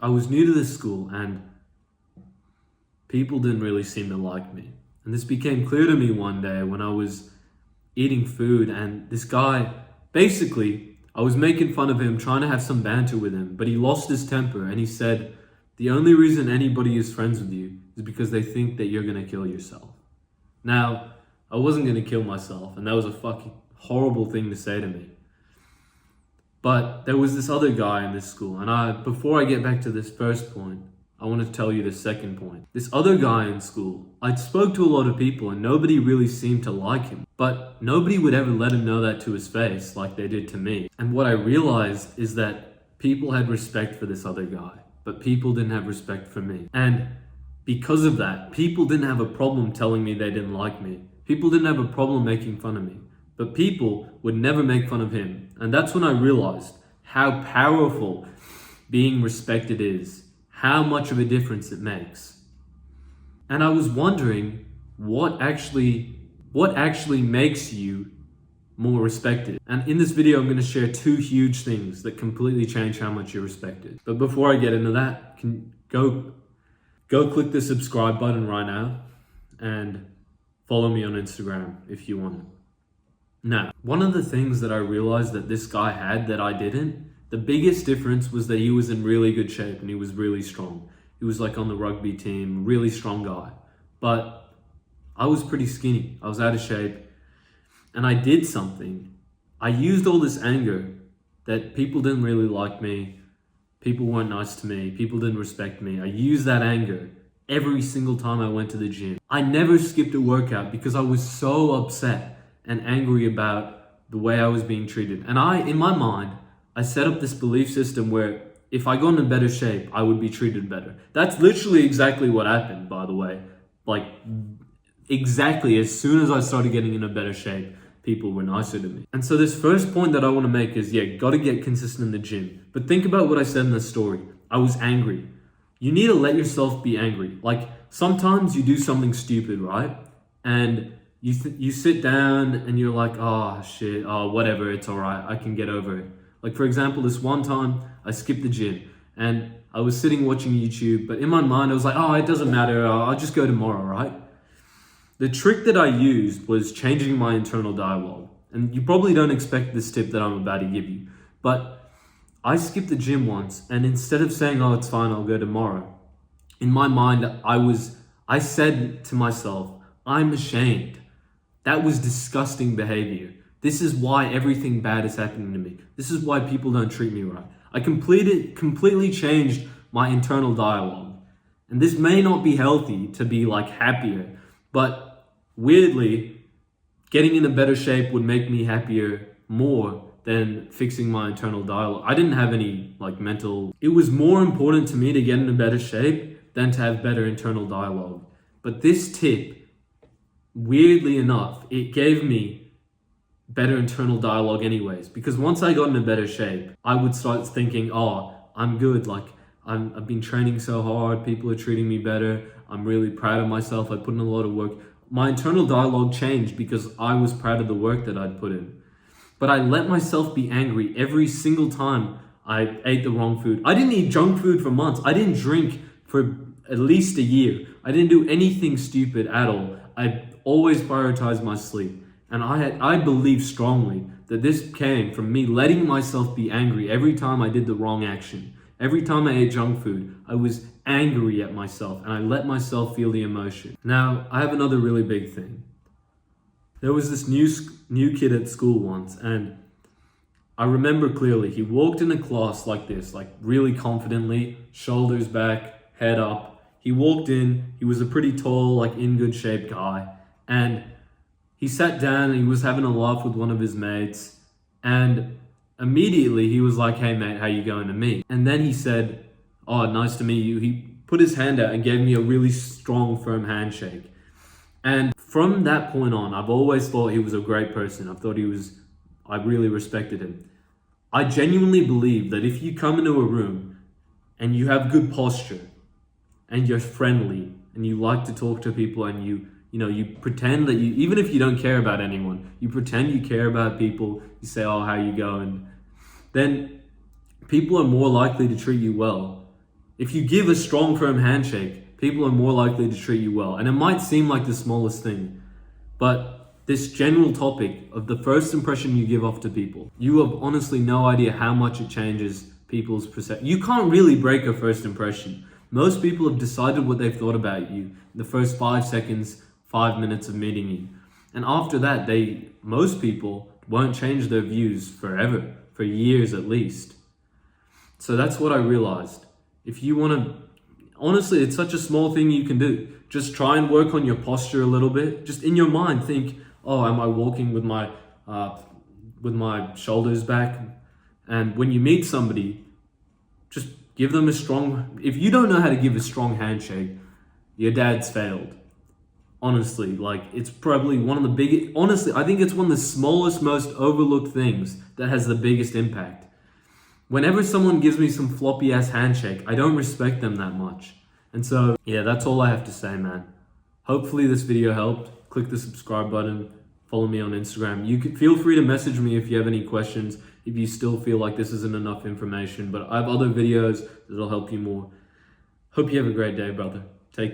I was new to this school and people didn't really seem to like me. And this became clear to me one day when I was eating food, and this guy, basically, I was making fun of him, trying to have some banter with him, but he lost his temper and he said, the only reason anybody is friends with you is because they think that you're gonna kill yourself. Now, I wasn't gonna kill myself, and that was a fucking horrible thing to say to me. But there was this other guy in this school, and before I get back to this first point, I want to tell you the second point. This other guy in school, I spoke to a lot of people and nobody really seemed to like him, but nobody would ever let him know that to his face like they did to me. And what I realized is that people had respect for this other guy, but people didn't have respect for me. And because of that, people didn't have a problem telling me they didn't like me. People didn't have a problem making fun of me, but people would never make fun of him. And that's when I realized how powerful being respected is, how much of a difference it makes. And I was wondering what actually makes you more respected. And in this video, I'm going to share two huge things that completely change how much you're respected. But before I get into that, go click the subscribe button right now and follow me on Instagram if you want it. Now, one of the things that I realized that this guy had that I didn't, the biggest difference was that he was in really good shape and he was really strong. He was like on the rugby team, really strong guy. But I was pretty skinny. I was out of shape. And I did something. I used all this anger that people didn't really like me. People weren't nice to me. People didn't respect me. I used that anger every single time I went to the gym. I never skipped a workout because I was so upset and angry about the way I was being treated. And in my mind, I set up this belief system where if I got in a better shape, I would be treated better. That's literally exactly what happened, by the way. Like, exactly as soon as I started getting in a better shape, people were nicer to me. And so this first point that I want to make is, gotta get consistent in the gym. But think about what I said in the story. I was angry. You need to let yourself be angry. Like, sometimes you do something stupid, right? And you sit down and you're like, oh shit, oh whatever, it's all right, I can get over it. Like, for example, this one time I skipped the gym and I was sitting watching YouTube, but in my mind I was like, oh, it doesn't matter, I'll just go tomorrow, right? The trick that I used was changing my internal dialogue. And you probably don't expect this tip that I'm about to give you, but I skipped the gym once, and instead of saying, oh, it's fine, I'll go tomorrow, in my mind, I said to myself, I'm ashamed. That was disgusting behavior. This is why everything bad is happening to me. This is why people don't treat me right. I completely changed my internal dialogue. And this may not be healthy to be like happier, but weirdly, getting in a better shape would make me happier more than fixing my internal dialogue. I didn't have any it was more important to me to get in a better shape than to have better internal dialogue. But this tip, weirdly enough, it gave me better internal dialogue anyways, because once I got in a better shape, I would start thinking, oh, I'm good, like I've been training so hard, people are treating me better, I'm really proud of myself, I put in a lot of work. My internal dialogue changed because I was proud of the work that I'd put in. But I let myself be angry every single time I ate the wrong food. I didn't eat junk food for months. I didn't drink for at least a year. I didn't do anything stupid at all. I always prioritized my sleep. And I believe strongly that this came from me letting myself be angry every time I did the wrong action. Every time I ate junk food, I was angry at myself and I let myself feel the emotion. Now, I have another really big thing. There was this new kid at school once, and I remember clearly, he walked in a class like this, like really confidently, shoulders back, head up. He walked in, he was a pretty tall, like in good shape guy, and he sat down and he was having a laugh with one of his mates, and immediately he was like, hey mate, how you going to me? And then he said, oh, nice to meet you. He put his hand out and gave me a really strong, firm handshake. And from that point on, I've always thought he was a great person. I really respected him. I genuinely believe that if you come into a room and you have good posture and you're friendly and you like to talk to people and you pretend that even if you don't care about anyone, you pretend you care about people, you say, oh, how you going? Then people are more likely to treat you well. If you give a strong, firm handshake, people are more likely to treat you well. And it might seem like the smallest thing, but this general topic of the first impression you give off to people, you have honestly no idea how much it changes people's perception. You can't really break a first impression. Most people have decided what they've thought about you in the first 5 seconds, 5 minutes of meeting you. And after that, most people won't change their views forever, for years at least. So that's what I realized. If you want to, honestly, it's such a small thing you can do. Just try and work on your posture a little bit. Just in your mind, think, oh, am I walking with my shoulders back? And when you meet somebody, just give them a strong, if you don't know how to give a strong handshake, your dad's failed. Honestly, like, it's probably one of the biggest, honestly, I think it's one of the smallest, most overlooked things that has the biggest impact. Whenever someone gives me some floppy ass handshake, I don't respect them that much. And so, yeah, that's all I have to say, man. Hopefully this video helped. Click the subscribe button. Follow me on Instagram. You can feel free to message me if you have any questions, if you still feel like this isn't enough information. But I have other videos that'll help you more. Hope you have a great day, brother. Take care.